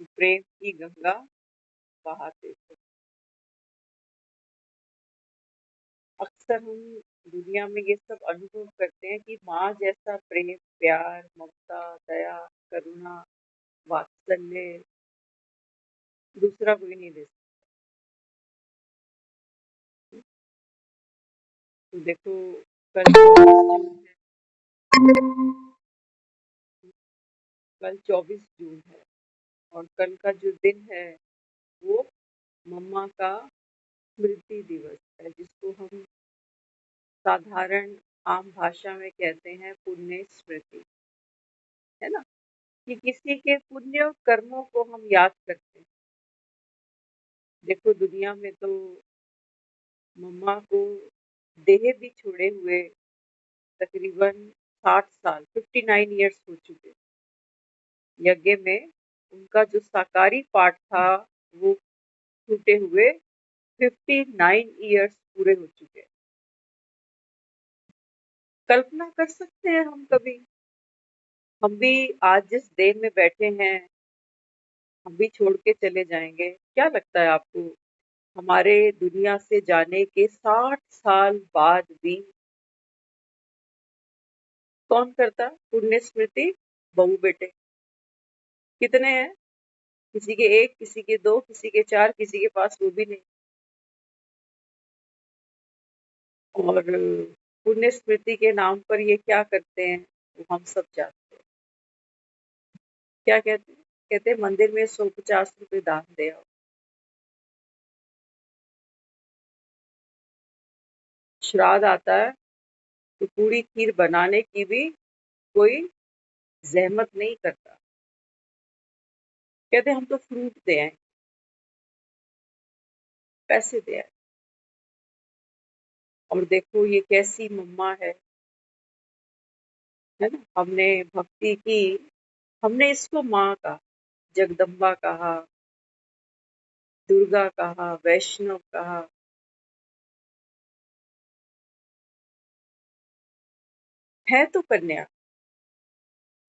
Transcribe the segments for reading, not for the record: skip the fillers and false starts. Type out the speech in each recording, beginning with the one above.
प्रेम की गंगा बहाते थे। अक्सर हम दुनिया में ये सब अनुभव करते हैं कि माँ जैसा प्रेम, प्यार, ममता, दया, करुणा, वात्सल्य दूसरा कोई नहीं दे सकता। तो देखो, कल 24 जून है। कल 24 जून है और कल का जो दिन है वो मम्मा का स्मृति दिवस है, जिसको हम साधारण आम भाषा में कहते हैं पुण्य स्मृति, है ना? कि किसी के पुण्य कर्मों को हम याद करते हैं। देखो, दुनिया में तो मम्मा को देह भी छोड़े हुए तकरीबन 60 साल 59 ईयर्स हो चुके। यज्ञ में उनका जो साकारी पाठ था वो छूटे हुए 59 ईयर्स पूरे हो चुके। कल्पना कर सकते हैं हम कभी, हम भी आज जिस देह में बैठे हैं हम भी छोड़ के चले जाएंगे? क्या लगता है आपको, हमारे दुनिया से जाने के 60 साल बाद भी कौन करता पुण्य स्मृति? बहू बेटे कितने हैं? किसी के एक, किसी के दो, किसी के चार, किसी के पास वो भी नहीं। और पुण्य स्मृति के नाम पर ये क्या करते हैं वो हम सब जानते हैं। क्या कहते हैं? कहते हैं मंदिर में 150 रुपए दान दे आओ। श्राद्ध आता है तो पूरी खीर बनाने की भी कोई जहमत नहीं करता। कहते हम तो फ्रूट दे आए, पैसे दे आए। और देखो ये कैसी मम्मा है ना? हमने भक्ति की, हमने इसको माँ कहा, जगदम्बा कहा, दुर्गा कहा, वैष्णव कहा। है तो कन्या,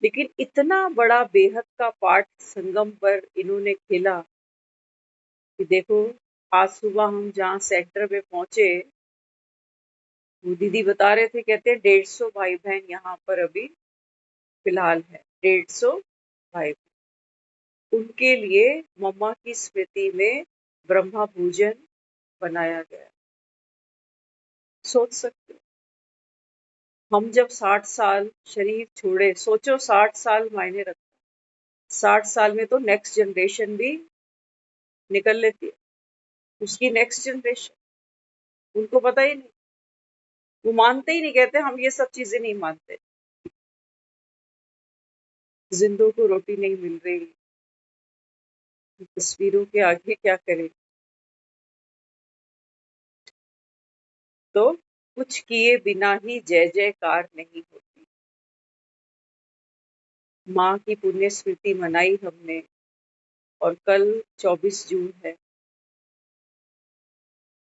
लेकिन इतना बड़ा बेहद का पाठ संगम पर इन्होंने खेला कि देखो, आज सुबह हम जहाँ सेंटर में पहुंचे, वो दीदी बता रहे थे, कहते हैं 150 भाई बहन यहाँ पर अभी फिलहाल है। 150 भाई, उनके लिए मम्मा की स्मृति में ब्रह्मा भोजन बनाया गया। सोच सकते हो? हम जब 60 साल शरीर छोड़े, सोचो 60 साल मायने रखता। 60 साल में तो नेक्स्ट जनरेशन भी निकल लेती है, उसकी नेक्स्ट जनरेशन। उनको पता ही नहीं, वो मानते ही नहीं, कहते हम ये सब चीजें नहीं मानते। जिंदों को रोटी नहीं मिल रही, तस्वीरों के आगे क्या करें? तो कुछ किए बिना ही जय जयकार नहीं होती। माँ की पुण्य स्मृति मनाई हमने और कल 24 जून है।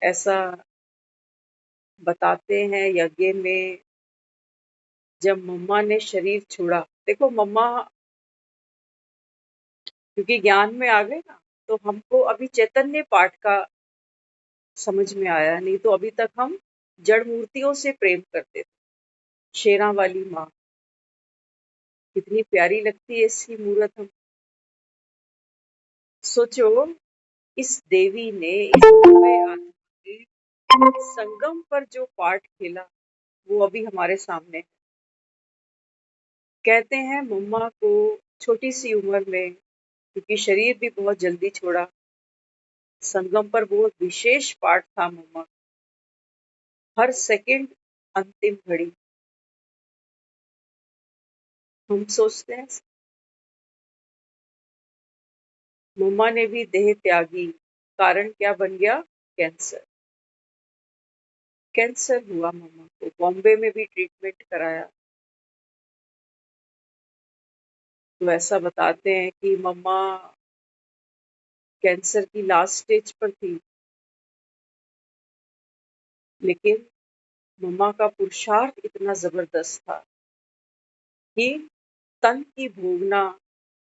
ऐसा बताते हैं यज्ञ में, जब मम्मा ने शरीर छोड़ा, देखो मम्मा क्योंकि ज्ञान में आ गए ना, तो हमको अभी चैतन्य पाठ का समझ में आया, नहीं तो अभी तक हम जड़ मूर्तियों से प्रेम करते थे। शेरा वाली माँ कितनी प्यारी लगती है इसकी मूर्त। हम सोचो, इस देवी ने इस दिव्य आत्मा ने संगम पर जो पाठ खेला वो अभी हमारे सामने है। कहते हैं मम्मा को छोटी सी उम्र में, क्योंकि शरीर भी बहुत जल्दी छोड़ा, संगम पर बहुत विशेष पाठ था मम्मा। हर सेकंड अंतिम घड़ी। हम सोचते हैं मम्मा ने भी देह त्यागी, कारण क्या बन गया? कैंसर। कैंसर हुआ मम्मा को, बॉम्बे में भी ट्रीटमेंट कराया। तो ऐसा बताते हैं कि मम्मा कैंसर की लास्ट स्टेज पर थी, लेकिन मम्मा का पुरुषार्थ इतना जबरदस्त था कि तन की भोगना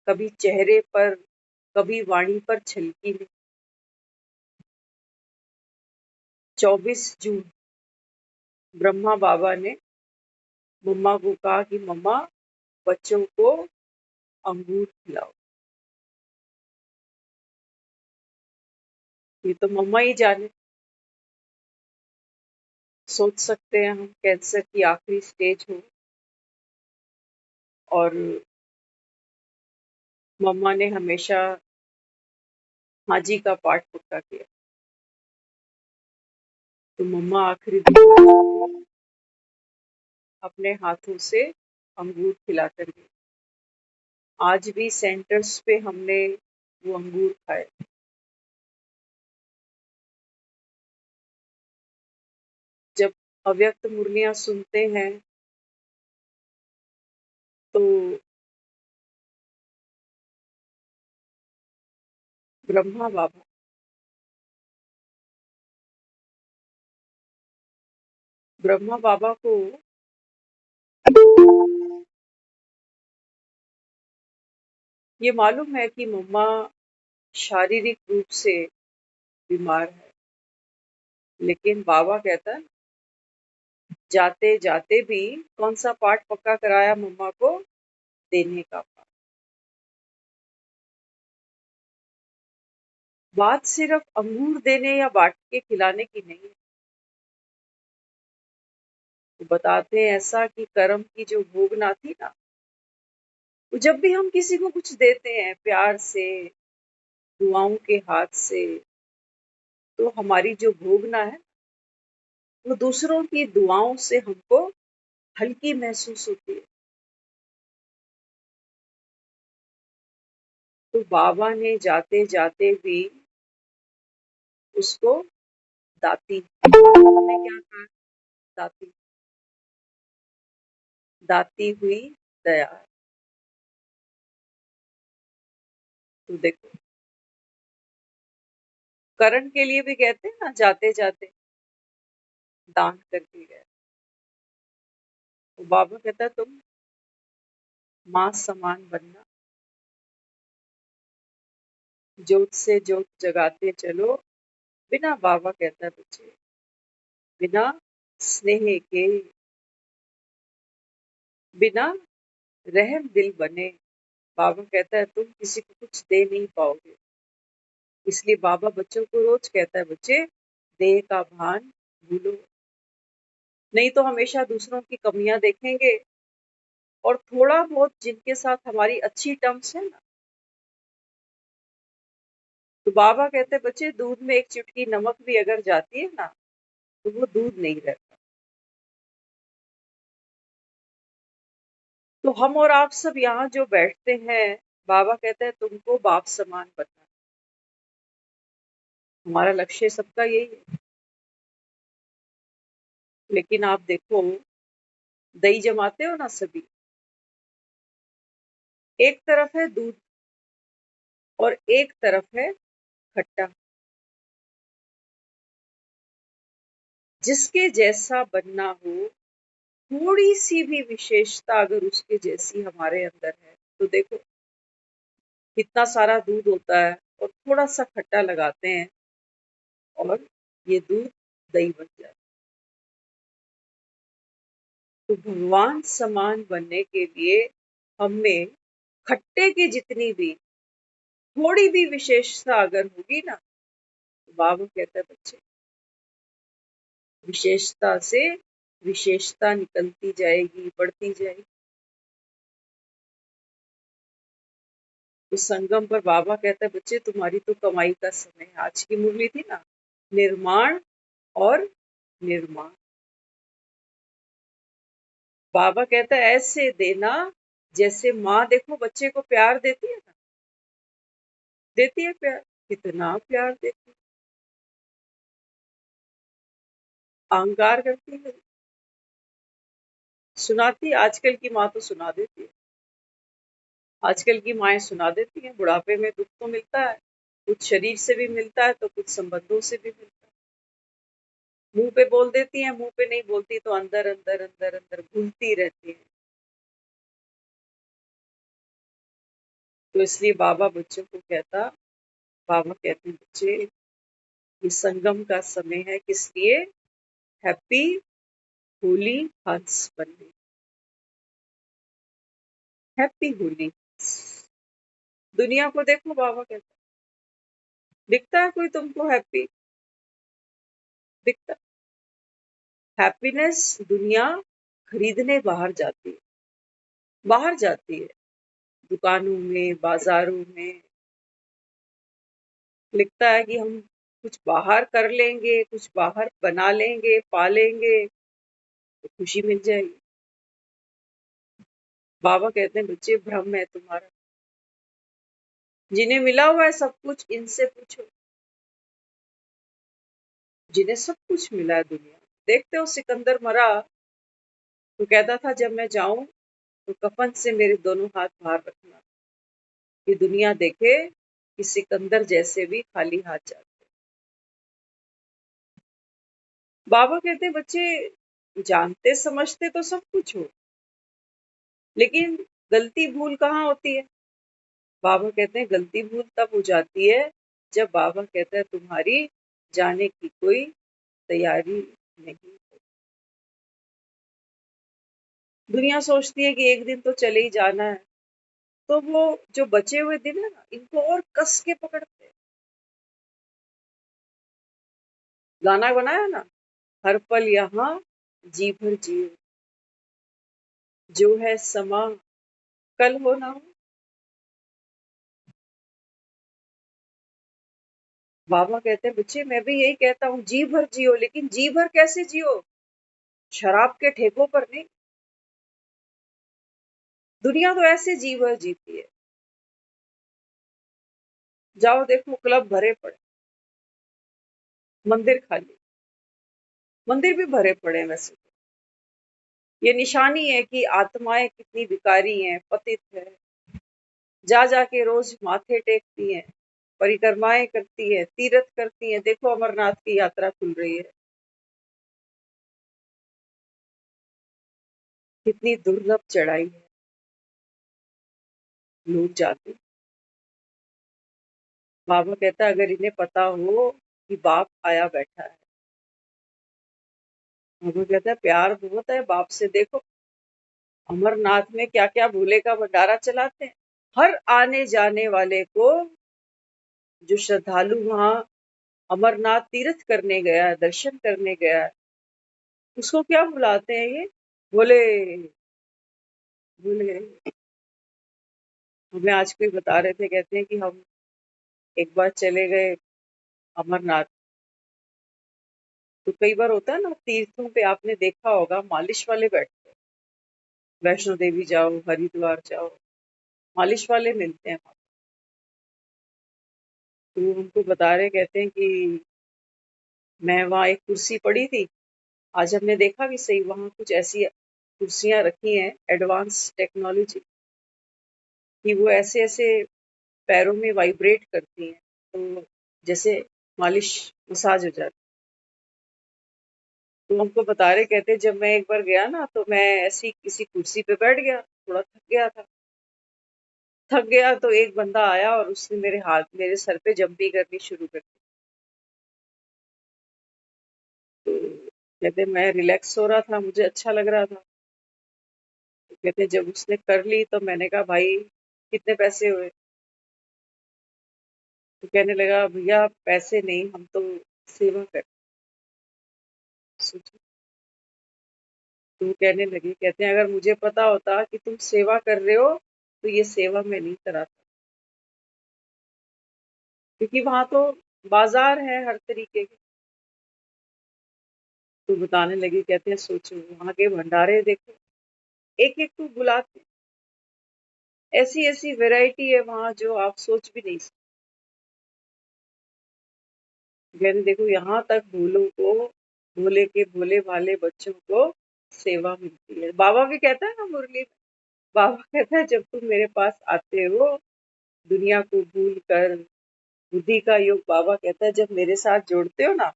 कभी चेहरे पर कभी वाणी पर छलकी नहीं। 24 जून ब्रह्मा बाबा ने मम्मा को कहा कि मम्मा बच्चों को अंगूर खिलाओ। ये तो मम्मा ही जाने। सोच सकते हैं हम कैंसर की आखिरी स्टेज हो और मम्मा ने हमेशा हाँ जी का पाठ पक्का किया, तो मम्मा आखिरी दिन बच्चों को अपने हाथों से अंगूर खिलाकर गई। आज भी सेंटर्स पे हमने वो अंगूर खाए। जब अव्यक्त मुरलियां सुनते हैं तो ब्रह्मा बाबा ब्रह्मा बाबा को ये मालूम है कि मम्मा शारीरिक रूप से बीमार है, लेकिन बाबा कहता है जाते जाते भी कौन सा पाठ पक्का कराया मम्मा को, देने का पाठ। बात सिर्फ अंगूर देने या बांट के खिलाने की नहीं है। वो बताते हैं ऐसा कि कर्म की जो भोगना थी ना, वो जब भी हम किसी को कुछ देते हैं प्यार से, दुआओं के हाथ से, तो हमारी जो भोगना है वो दूसरों की दुआओं से हमको हल्की महसूस होती है। तो बाबा ने जाते जाते भी उसको दाती, उन्होंने क्या कहा, दाती, दाती हुई दया। तो देखो करण के लिए भी कहते हैं ना, जाते जाते दान करके गए। तो बाबा कहता है तुम माँ समान बनना, जोत से जोत जगाते चलो। बिना, बाबा कहता है बच्चे, बिना स्नेह के, बिना रहम दिल बने, बाबा कहता है तुम किसी को कुछ दे नहीं पाओगे। इसलिए बाबा बच्चों को रोज कहता है बच्चे, देह का भान भूलो, नहीं तो हमेशा दूसरों की कमियां देखेंगे। और थोड़ा बहुत जिनके साथ हमारी अच्छी टर्म्स है ना, तो बाबा कहते हैं बच्चे दूध में एक चुटकी नमक भी अगर जाती है ना, तो वो दूध नहीं रहता। तो हम और आप सब यहाँ जो बैठते हैं, बाबा कहते हैं तुमको बाप समान बनना। हमारा लक्ष्य सबका यही है। लेकिन आप देखो, दही जमाते हो ना सभी, एक तरफ है दूध और एक तरफ है खट्टा। जिसके जैसा बनना हो, थोड़ी सी भी विशेषता अगर उसके जैसी हमारे अंदर है, तो देखो कितना सारा दूध होता है और थोड़ा सा खट्टा लगाते हैं और ये दूध दही बन जाता है। तो भगवान समान बनने के लिए हमें खट्टे की जितनी भी थोड़ी भी विशेषता अगर होगी ना, तो बाबा कहता है बच्चे विशेषता से विशेषता निकलती जाएगी, बढ़ती जाएगी। तो संगम पर बाबा कहता है बच्चे तुम्हारी तो कमाई का समय है। आज की मुरली थी ना, निर्माण और निर्माण। बाबा कहता है ऐसे देना जैसे माँ देखो बच्चे को प्यार देती है ना, देती है प्यार, कितना प्यार देती है, अहंकार करती है, सुनाती। आजकल की माँ तो सुना देती है, आजकल की माएँ सुना देती हैं। बुढ़ापे में दुख तो मिलता है, कुछ शरीर से भी मिलता है तो कुछ संबंधों से भी मिलता है। मुंह पे बोल देती हैं, मुंह पे नहीं बोलती तो अंदर अंदर अंदर अंदर घुलती रहती है। तो इसलिए बाबा बच्चों को बाबा कहते हैं बच्चे ये संगम का समय है, किस लिए? हैप्पी होली हंस बनने, हैप्पी होली। दुनिया को देखो, बाबा कहते हैं, दिखता है कोई तुमको हैप्पी? दिखता? हैप्पीनेस दुनिया खरीदने बाहर जाती है, दुकानों में, बाजारों में। लिखता है कि हम कुछ बाहर कर लेंगे, कुछ बाहर बना लेंगे, पालेंगे तो खुशी मिल जाएगी। बाबा कहते हैं बच्चे भ्रम है तुम्हारा, जिन्हें मिला हुआ है सब कुछ इनसे पूछो, जिन्हें सब कुछ मिला है दुनिया। देखते हो सिकंदर मरा तो कहता था जब मैं जाऊं तो कफन से मेरे दोनों हाथ बाहर रखना, कि दुनिया देखे कि सिकंदर जैसे भी खाली हाथ जाते। बाबा कहते हैं बच्चे जानते समझते तो सब कुछ हो, लेकिन गलती भूल कहाँ होती है? बाबा कहते हैं गलती भूल तब हो जाती है जब बाबा कहता है तुम्हारी जाने की कोई तैयारी नहीं। दुनिया सोचती है कि एक दिन तो चले ही जाना है, तो वो जो बचे हुए दिन है ना, इनको और कस के पकड़ते हैं। गाना बनाया ना, हर पल यहाँ जी भर जियो, जो है समा कल हो ना हो। बाबा कहते हैं बच्चे मैं भी यही कहता हूँ जी भर जियो, लेकिन जी भर कैसे जियो? शराब के ठेकों पर नहीं। दुनिया तो ऐसे जी भर जीती है। जाओ देखो क्लब भरे पड़े, मंदिर खाली, मंदिर भी भरे पड़े हैं वैसे तो। ये निशानी है कि आत्माएं कितनी भिकारी हैं, पतित है। जा जाके रोज माथे टेकती हैं, परिक्रमाएं करती है, तीर्थ करती है। देखो अमरनाथ की यात्रा खुल रही है, कितनी दुर्लभ चढ़ाई है, लोग जाते। बाबा कहता है अगर इन्हें पता हो कि बाप आया बैठा है। बाबा कहता है प्यार बहुत है बाप से। देखो अमरनाथ में क्या क्या भोले का भंडारा चलाते हैं। हर आने जाने वाले को, जो श्रद्धालु वहां अमरनाथ तीर्थ करने गया है, दर्शन करने गया है, उसको क्या बुलाते हैं ये? भोले भोले। हमें आज कोई बता रहे थे, कहते हैं कि हम एक बार चले गए अमरनाथ। तो कई बार होता है ना तीर्थों पे, आपने देखा होगा मालिश वाले बैठते हैं। वैष्णो देवी जाओ, हरिद्वार जाओ, मालिश वाले मिलते हैं वहाँ। तो उनको बता रहे, कहते हैं कि मैं वहाँ एक कुर्सी पड़ी थी, आज हमने देखा भी सही वहाँ कुछ ऐसी कुर्सियां रखी हैं एडवांस टेक्नोलॉजी कि वो ऐसे ऐसे पैरों में वाइब्रेट करती हैं, तो जैसे मालिश मसाज हो जाती। तो हमको बता रहे, कहते जब मैं एक बार गया ना तो मैं ऐसी किसी कुर्सी पे बैठ गया, थोड़ा थक गया तो एक बंदा आया और उसने मेरे सर पे जंपी करनी शुरू कर दी। तो कहते मैं रिलैक्स हो रहा था, मुझे अच्छा लग रहा था। तो कहते जब उसने कर ली तो मैंने कहा भाई कितने पैसे हुए? तो कहने लगा भैया पैसे नहीं, हम तो सेवा कर। सोचो। तो वो कहने लगी, कहते हैं अगर मुझे पता होता कि तुम सेवा कर रहे हो तो ये सेवा मैं नहीं कराता, क्योंकि वहां तो बाजार है हर तरीके के। तो बताने लगी, कहते हैं सोचो वहां के भंडारे देखो, एक एक को बुलाते, ऐसी ऐसी वैरायटी है वहां जो आप सोच भी नहीं सकते। कहते देखो यहाँ तक भोले के भोले भाले बच्चों को सेवा मिलती है। बाबा भी कहता है ना मुरली में, बाबा कहता है जब तुम मेरे पास आते हो दुनिया को भूल कर, बुद्धि का योग, बाबा कहता है जब मेरे साथ जोड़ते हो ना,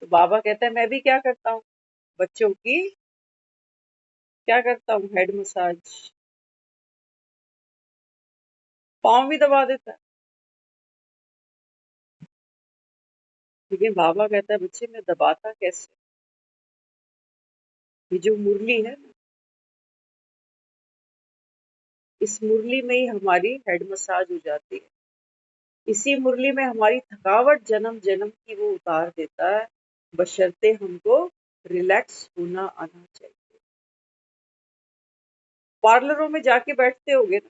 तो बाबा कहता है मैं भी क्या करता हूँ, बच्चों की क्या करता हूँ, हेड मसाज। पाँव भी दबा देता है। लेकिन बाबा कहता है बच्चे मैं दबाता कैसे, ये जो मुरली है ना, इस मुरली में ही हमारी हेड मसाज हो जाती है। इसी मुरली में हमारी थकावट जन्म जन्म की वो उतार देता है, बशर्ते हमको रिलैक्स होना आना चाहिए। पार्लरों में जाके बैठते होगे ना,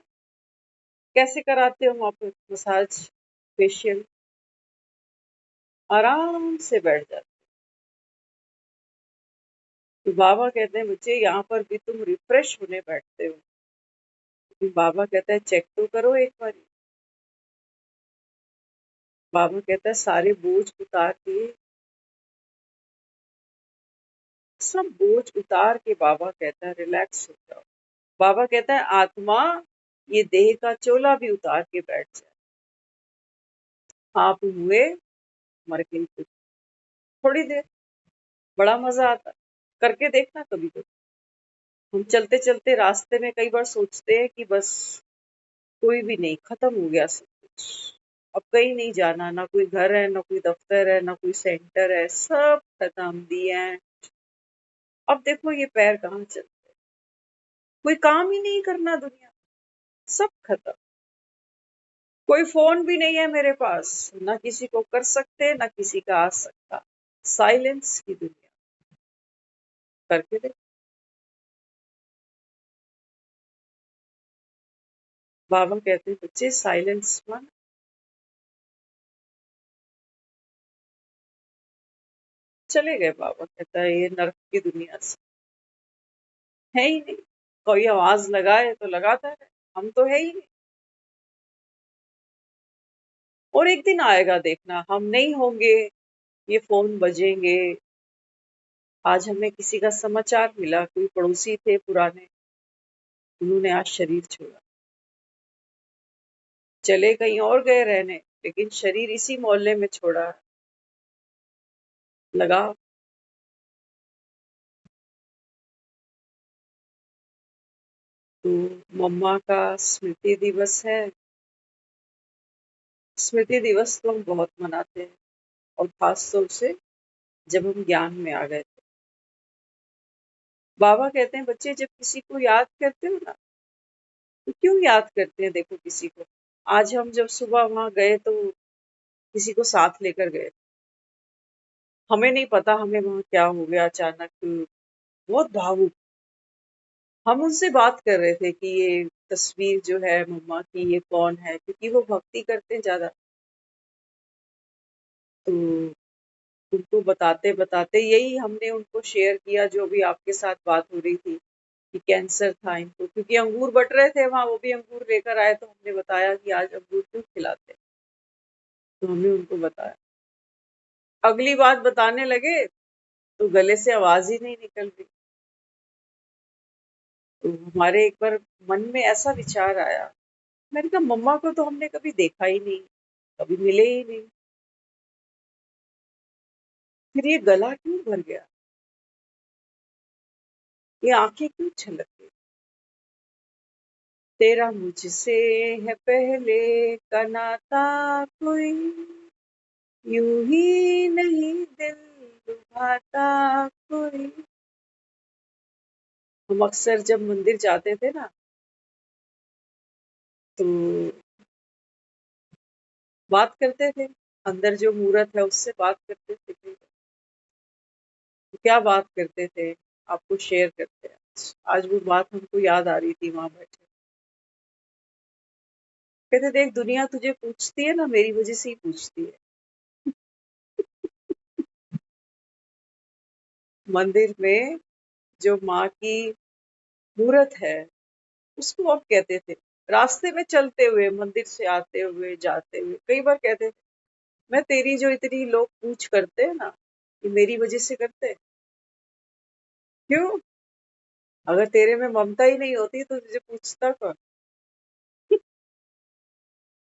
कैसे कराते हो वहां पर मसाज, फेशियल, आराम से बैठ जाते। तो बाबा कहते हैं बच्चे यहाँ पर भी तुम रिफ्रेश होने बैठते हो। लेकिन बाबा कहता है चेक तो करो एक बार। बाबा कहता है सारे बोझ उतार के, सब बोझ उतार के बाबा कहता है रिलैक्स हो जाओ। बाबा कहता है आत्मा ये देह का चोला भी उतार के बैठ जाए। आप हुए मर गई तो थोड़ी देर, बड़ा मजा आता है। करके देखना कभी तो। हम चलते चलते रास्ते में कई बार सोचते हैं कि बस कोई भी नहीं, खत्म हो गया सब कुछ, अब कहीं नहीं जाना, ना कोई घर है, ना कोई दफ्तर है, ना कोई सेंटर है, सब खत्म दिए हैं। अब देखो ये पैर कहाँ चल, कोई काम ही नहीं करना दुनिया में, सब खत्म। कोई फोन भी नहीं है मेरे पास, ना किसी को कर सकते, ना किसी का आ सकता। साइलेंस की दुनिया। करके देख। बाबा कहते हैं बच्चे साइलेंस मन। चले गए बाबा, कहता है ये नर्क की दुनिया से है ही नहीं। कोई आवाज लगाए तो लगाता है, हम तो है ही नहीं। और एक दिन आएगा देखना, हम नहीं होंगे, ये फोन बजेंगे। आज हमें किसी का समाचार मिला, कोई पड़ोसी थे पुराने, उन्होंने आज शरीर छोड़ा। चले कहीं और गए रहने, लेकिन शरीर इसी मोहल्ले में छोड़ा है। लगा। तो मम्मा का स्मृति दिवस है। स्मृति दिवस तो हम बहुत मनाते हैं, और खास तौर से जब हम ज्ञान में आ गए थे। बाबा कहते हैं बच्चे जब किसी को याद करते हो ना, तो क्यों याद करते हैं, देखो किसी को। आज हम जब सुबह वहां गए तो किसी को साथ लेकर गए, हमें नहीं पता हमें वहां क्या हो गया अचानक, बहुत भावुक। हम उनसे बात कर रहे थे कि ये तस्वीर जो है मम्मा की, ये कौन है, क्योंकि वो भक्ति करते हैं ज्यादा। तो उनको बताते बताते यही हमने उनको शेयर किया, जो भी आपके साथ बात हो रही थी कि कैंसर था इनको, क्योंकि अंगूर बट रहे थे वहां, वो भी अंगूर लेकर आए, तो हमने बताया कि आज अंगूर क्यों खिलाते हैं। तो हमने उनको बताया। अगली बात बताने लगे तो गले से आवाज ही नहीं निकल रही। तो हमारे एक बार मन में ऐसा विचार आया, मैंने कहा मम्मा को तो हमने कभी देखा ही नहीं, कभी मिले ही नहीं, फिर ये गला क्यों भर गया, ये आंखें क्यों छलक गई। तेरा मुझसे है पहले का नाता कोई, यूं ही नहीं दिल लुभाता कोई। हम अक्सर जब मंदिर जाते थे ना, तो बात करते थे, अंदर जो मूर्त है उससे बात करते थे। तो क्या बात करते थे, आपको शेयर करते हैं। आज वो बात हमको याद आ रही थी वहां बैठे। कहते देख दुनिया तुझे पूछती है ना, मेरी वजह से ही पूछती है। मंदिर में जो माँ की मूर्त है, उसको हम कहते थे, रास्ते में चलते हुए, मंदिर से आते हुए जाते हुए कई बार कहते थे, मैं तेरी जो इतनी लोग पूछ करते हैं ना, ये मेरी वजह से करते हैं। क्यों? अगर तेरे में ममता ही नहीं होती तो तुझे पूछता कौन।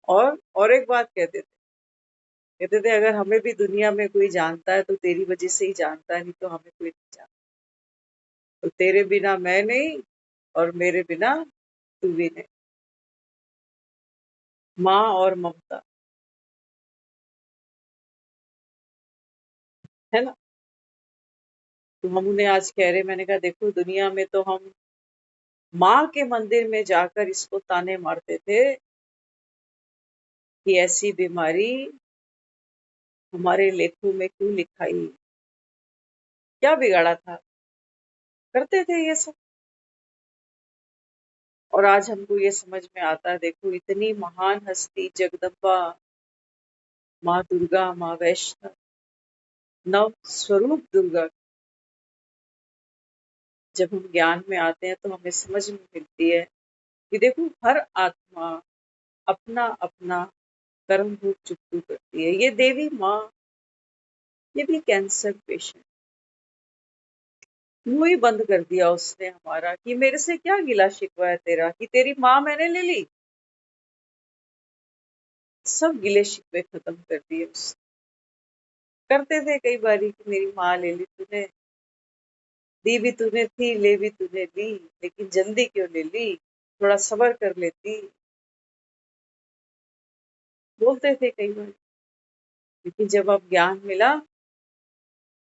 और एक बात कहते थे अगर हमें भी दुनिया में कोई जानता है तो तेरी वजह से ही जानता है, नहीं तो हमें कोई नहीं जानता। तो तेरे बिना मैं नहीं, और मेरे बिना तू भी नहीं। माँ और ममता, है ना? तो हम उन्हें आज कह रहे, मैंने कहा देखो दुनिया में तो हम माँ के मंदिर में जाकर इसको ताने मारते थे कि ऐसी बीमारी हमारे लेखों में क्यों लिखाई, क्या बिगाड़ा था, करते थे ये सब। और आज हमको ये समझ में आता है, देखो इतनी महान हस्ती जगदम्बा, माँ दुर्गा, माँ वैष्णव, नव स्वरूप दुर्गा, जब हम ज्ञान में आते हैं तो हमें समझ में मिलती है कि देखो हर आत्मा अपना अपना कर्म भोग चुकती करती है। ये देवी माँ, ये भी कैंसर पेशेंट, मुंह ही बंद कर दिया उसने हमारा कि मेरे से क्या गिला शिकवा है तेरा कि तेरी माँ मैंने ले ली। सब गिले शिकवे खत्म कर दिए उसने। करते थे कई बारी कि मेरी माँ ले ली तूने, दी भी तूने थी, ले भी तूने ली, लेकिन जल्दी क्यों ले ली, थोड़ा सब्र कर लेती, बोलते थे कई बार। लेकिन जब अब ज्ञान मिला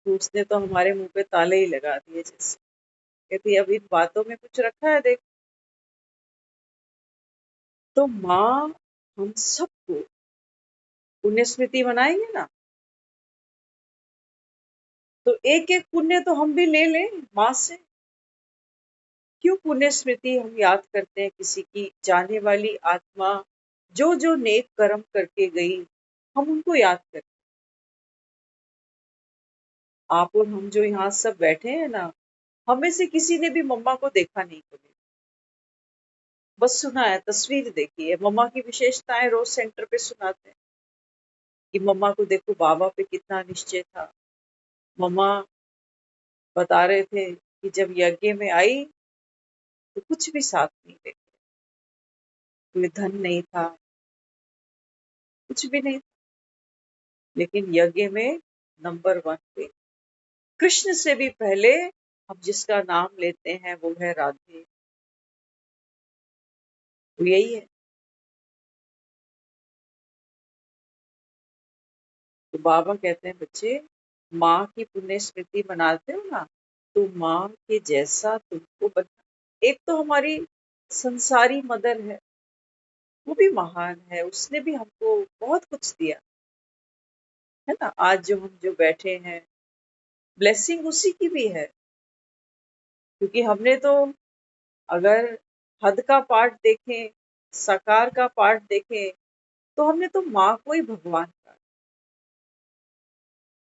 तो उसने तो हमारे मुंह पे ताले ही लगा दिए जैसे। कहती अब इन बातों में कुछ रखा है देख। तो माँ हम सबको पुण्य स्मृति मनाएंगे ना, तो एक एक पुण्य तो हम भी ले लें माँ से। क्यों पुण्य स्मृति हम याद करते हैं किसी की जाने वाली आत्मा जो जो नेक कर्म करके गई, हम उनको याद करते। आप और हम जो यहाँ सब बैठे हैं ना, हमें से किसी ने भी मम्मा को देखा नहीं कभी, बस सुना है, तस्वीर देखी है। मम्मा की विशेषताएं रोज सेंटर पे सुनाते हैं कि मम्मा को देखो बाबा पे कितना निश्चय था। मम्मा बता रहे थे कि जब यज्ञ में आई तो कुछ भी साथ नहीं लेके, कोई धन नहीं था, कुछ भी नहीं था, लेकिन यज्ञ में नंबर वन पे, कृष्ण से भी पहले हम जिसका नाम लेते हैं वो है राधे। तो यही है। तो बाबा कहते हैं बच्चे, माँ की पुण्य स्मृति मनाते हो ना, तो माँ के जैसा तुमको बना। एक तो हमारी संसारी मदर है, वो भी महान है, उसने भी हमको बहुत कुछ दिया, है ना? आज जो हम जो बैठे हैं, ब्लेसिंग उसी की भी है। क्योंकि हमने तो, अगर हद का पाठ देखें, साकार का पाठ देखें, तो हमने तो माँ को ही भगवान का।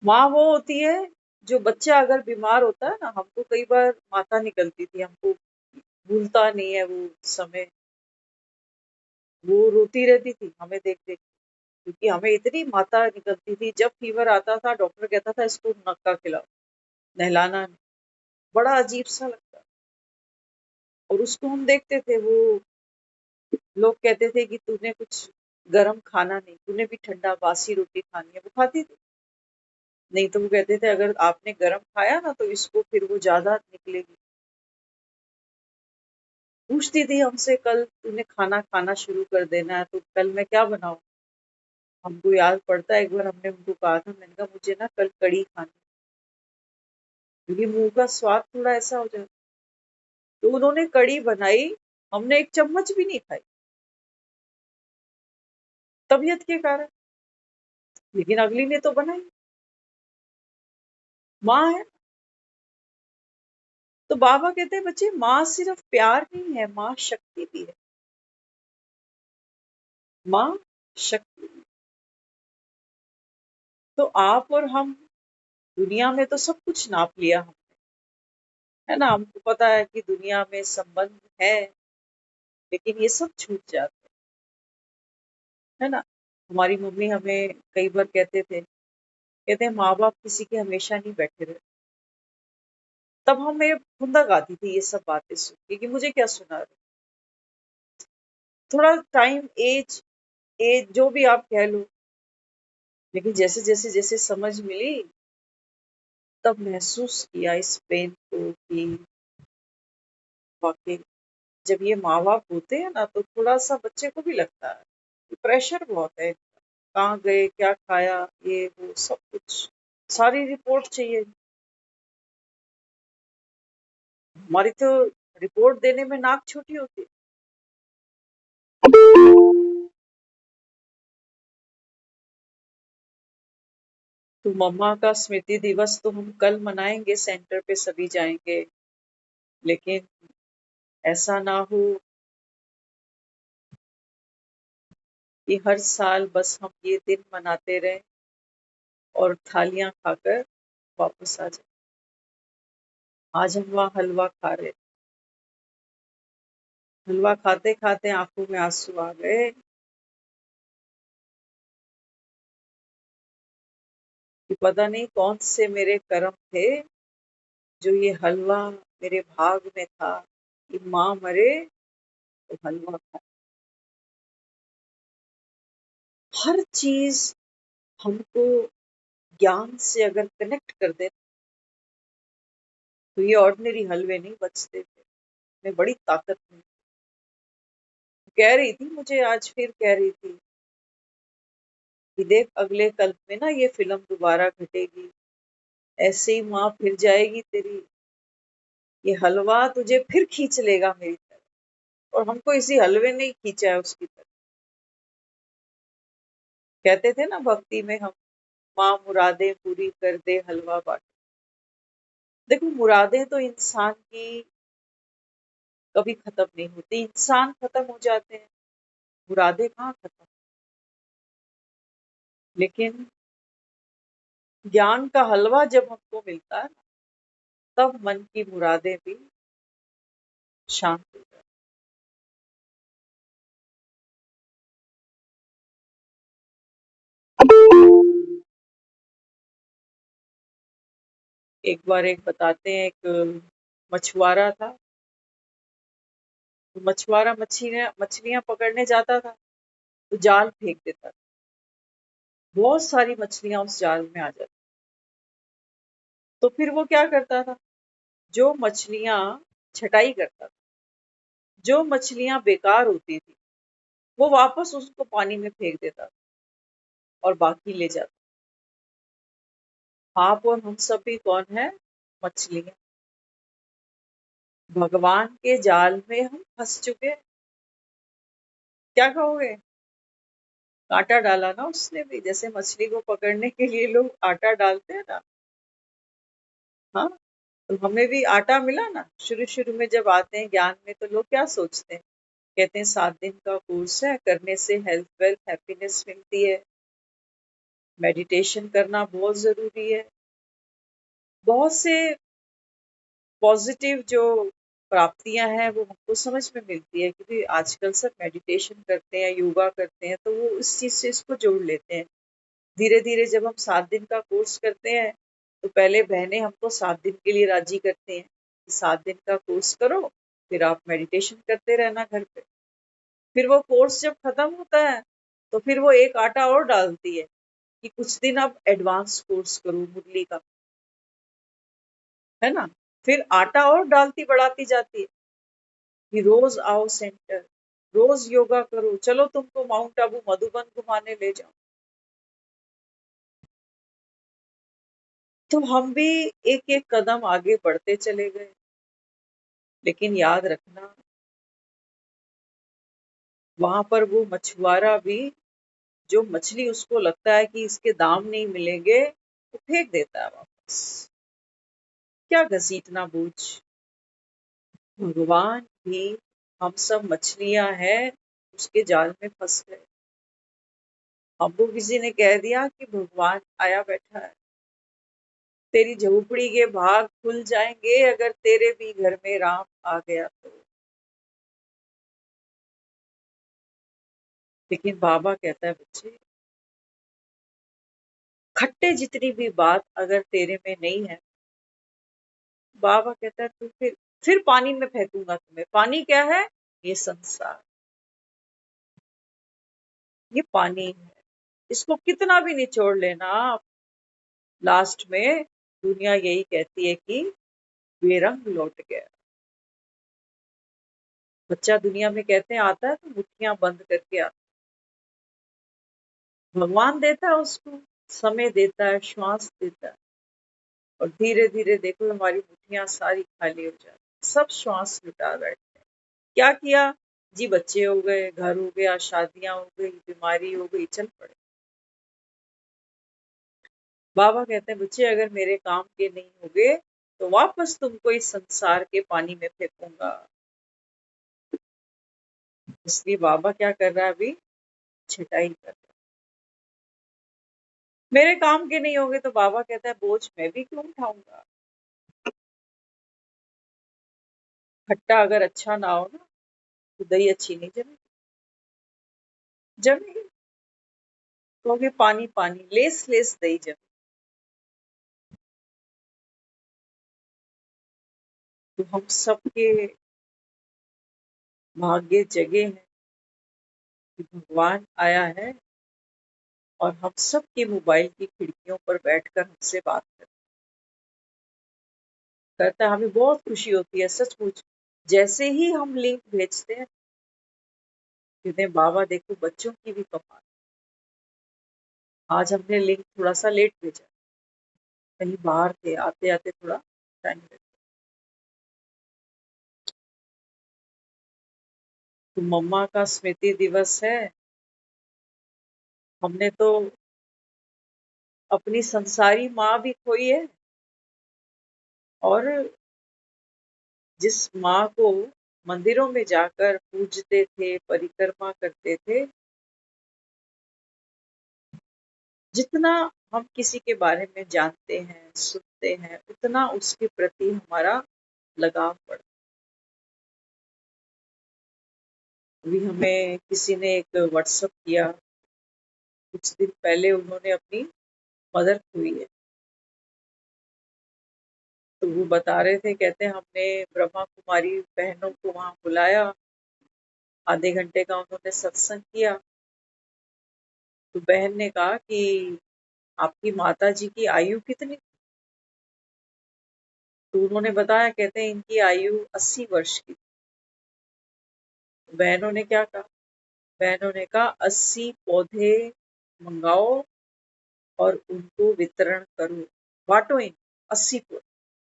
माँ वो होती है जो बच्चा अगर बीमार होता है ना, हमको कई बार माता निकलती थी, हमको भूलता नहीं है वो समय। वो रोती रहती थी हमें देख देख, क्योंकि हमें इतनी माता निकलती थी। जब फीवर आता था डॉक्टर कहता था इसको नक्का खिलाओ, नहलाना नहीं। बड़ा अजीब सा लगता। और उसको हम देखते थे, वो लोग कहते थे कि तूने कुछ गरम खाना नहीं, तूने भी ठंडा बासी रोटी खानी है, वो खाती थी। नहीं तो वो कहते थे अगर आपने गरम खाया ना तो इसको फिर वो ज्यादा निकलेगी। पूछती थी हमसे, कल तूने खाना खाना शुरू कर देना है तो कल मैं क्या बनाऊं। हमको याद पड़ता है एक बार हमने उनको कहा था, मैंने कहा मुझे ना कल कड़ी खानी, क्योंकि मुंह का स्वाद थोड़ा ऐसा हो जाता। तो उन्होंने कड़ी बनाई, हमने एक चम्मच भी नहीं खाई, तबीयत के कारण। लेकिन अगली ने तो बनाई, माँ है। तो बाबा कहते हैं बच्चे, माँ सिर्फ प्यार नहीं है, माँ शक्ति भी है। माँ शक्ति। तो आप और हम दुनिया में तो सब कुछ नाप लिया हम, है ना? हमको पता है कि दुनिया में संबंध है, लेकिन ये सब छूट जाते हैं, है ना? हमारी मम्मी हमें कई बार कहते थे, कहते हैं माँ बाप किसी के हमेशा नहीं बैठे रहे। तब हमें खुंदक आती थी ये सब बातें सुन के कि मुझे क्या सुना रहे। थोड़ा टाइम, एज, एज जो भी आप कह लो, लेकिन जैसे जैसे जैसे समझ मिली, तब महसूस किया इस पेन को कि वाकई जब ये माँ बाप होते हैं ना तो थोड़ा सा बच्चे को भी लगता है प्रेशर बहुत है, कहाँ गए, क्या खाया, ये वो सब कुछ, सारी रिपोर्ट चाहिए। हमारी तो रिपोर्ट देने में नाक छोटी होती है। तो मम्मा का स्मृति दिवस तो हम कल मनाएंगे, सेंटर पे सभी जाएंगे, लेकिन ऐसा ना हो कि हर साल बस हम ये दिन मनाते रहें और थालियां खाकर वापस आ जाए। आज हम वहाँ हलवा खा रहे, हलवा खाते खाते आंखों में आंसू आ गए कि पता नहीं कौन से मेरे कर्म थे जो ये हलवा मेरे भाग में था कि माँ मरे तो हलवा खाए। हर चीज हमको ज्ञान से अगर कनेक्ट कर दे तो ये ऑर्डिनरी हलवे नहीं बचते थे, में बड़ी ताकत है। कह रही थी, मुझे आज फिर कह रही थी कि देख अगले कल्प में ना ये फिल्म दोबारा घटेगी, ऐसे ही माँ फिर जाएगी तेरी, ये हलवा तुझे फिर खींच लेगा मेरी तरफ। और हमको इसी हलवे ने ही खींचा है उसकी तरफ। कहते थे ना भक्ति में हम, माँ मुरादें पूरी कर दे हलवा बाट। देखो मुरादें तो इंसान की कभी खत्म नहीं होती, इंसान खत्म हो जाते हैं, मुरादें कहाँ खत्म। लेकिन ज्ञान का हलवा जब हमको मिलता है तब मन की मुरादें भी शांत हो जाती। एक बार एक बताते हैं, एक मछुआरा था। तो मछुआरा मछलियां मछलियां पकड़ने जाता था तो जाल फेंक देता था, बहुत सारी मछलियां उस जाल में आ जाती। तो फिर वो क्या करता था, जो मछलियां छटाई करता था, जो मछलियां बेकार होती थी वो वापस उसको पानी में फेंक देता था और बाकी ले जाता। आप और हम सब भी कौन है, मछलियां। भगवान के जाल में हम फंस चुके हैं। क्या कहोगे, कांटा डाला ना उसने भी, जैसे मछली को पकड़ने के लिए लोग आटा डालते हैं ना। हाँ, तो हमें भी आटा मिला ना शुरू शुरू में जब आते हैं ज्ञान में, तो लोग क्या सोचते हैं, कहते हैं 7 दिन का कोर्स है, करने से हेल्थ वेल्थ हैप्पीनेस मिलती है, मेडिटेशन करना बहुत जरूरी है, बहुत से पॉजिटिव जो प्राप्तियां हैं वो हमको समझ में मिलती है, क्योंकि आजकल सब मेडिटेशन करते हैं, योगा करते हैं, तो वो इस चीज से इसको जोड़ लेते हैं। धीरे धीरे जब हम 7 दिन का कोर्स करते हैं तो पहले बहनें हमको 7 दिन के लिए राजी करते हैं कि 7 दिन का कोर्स करो, फिर आप मेडिटेशन करते रहना घर पे। फिर वो कोर्स जब खत्म होता है तो फिर वो एक आटा और डालती है कि कुछ दिन आप एडवांस कोर्स करो मुरली का, है ना। फिर आटा और डालती बढ़ाती जाती है कि रोज आओ सेंटर, रोज योगा करो, चलो तुमको माउंट आबू मधुबन घुमाने ले जाओ। तो हम भी एक एक कदम आगे बढ़ते चले गए। लेकिन याद रखना, वहां पर वो मछुआरा भी, जो मछली उसको लगता है कि इसके दाम नहीं मिलेंगे, वो फेंक देता है वापस। क्या घसीटना बूझ। भगवान भी, हम सब मछलियां हैं, उसके जाल में फंस गए। हमको किसी ने कह दिया कि भगवान आया बैठा है, तेरी झोपड़ी के भाग खुल जाएंगे अगर तेरे भी घर में राम आ गया तो। लेकिन बाबा कहता है, बच्चे खट्टे जितनी भी बात अगर तेरे में नहीं है, बाबा कहता है तू फिर पानी में फेंकूंगा तुम्हें। पानी क्या है, ये संसार, ये पानी है, इसको कितना भी निचोड़ लेना, लास्ट में दुनिया यही कहती है कि बेरंग लौट गया। बच्चा दुनिया में कहते हैं आता है तो मुट्ठियां बंद करके आता भगवान देता है उसको, समय देता है, श्वास देता है, और धीरे धीरे देखो हमारी मुट्ठियां सारी खाली हो जाती, सब श्वास लुटा बैठते हैं। क्या किया जी? बच्चे हो गए, घर हो गया, शादियां हो गई, बीमारी हो गई, चल पड़े। बाबा कहते हैं बच्चे अगर मेरे काम के नहीं होगे तो वापस तुमको इस संसार के पानी में फेंकूंगा। इसलिए बाबा क्या कर रहा है अभी? छटाई कर रहा है। मेरे काम के नहीं होगे तो बाबा कहता है बोझ मैं भी क्यों उठाऊंगा। खट्टा अगर अच्छा ना हो ना तो दही अच्छी नहीं जमेगी। जमेगी, कहोगे पानी पानी, लेस लेस दही जमे। तो हम सबके भाग्य जगे हैं कि भगवान आया है और हम सबके मोबाइल की खिड़कियों पर बैठकर हमसे बात करता है। हमें बहुत खुशी होती है सचमुच। जैसे ही हम लिंक भेजते हैं, कहते हैं बाबा देखो बच्चों की भी कमाल। आज हमने लिंक थोड़ा सा लेट भेजा, कहीं बाहर थे, आते आते थोड़ा टाइम लग गया। तो मम्मा का स्मृति दिवस है। हमने तो अपनी संसारी माँ भी खोई है, और जिस माँ को मंदिरों में जाकर पूजते थे, परिक्रमा करते थे, जितना हम किसी के बारे में जानते हैं, सुनते हैं, उतना उसके प्रति हमारा लगाव बढ़ता। अभी हमें किसी ने एक व्हाट्सएप किया, कुछ दिन पहले उन्होंने अपनी मदर खोई है। तो वो बता रहे थे, कहते हैं हमने ब्रह्मा कुमारी बहनों को वहां बुलाया, आधे घंटे का उन्होंने सत्संग किया। तो बहन ने कहा कि आपकी माता जी की आयु कितनी? तो उन्होंने बताया, कहते हैं इनकी आयु 80 वर्ष की। बहनों ने क्या कहा? बहनों ने कहा 80 पौधे मंगाओ और उनको वितरण करो, बांटो इन 80 को,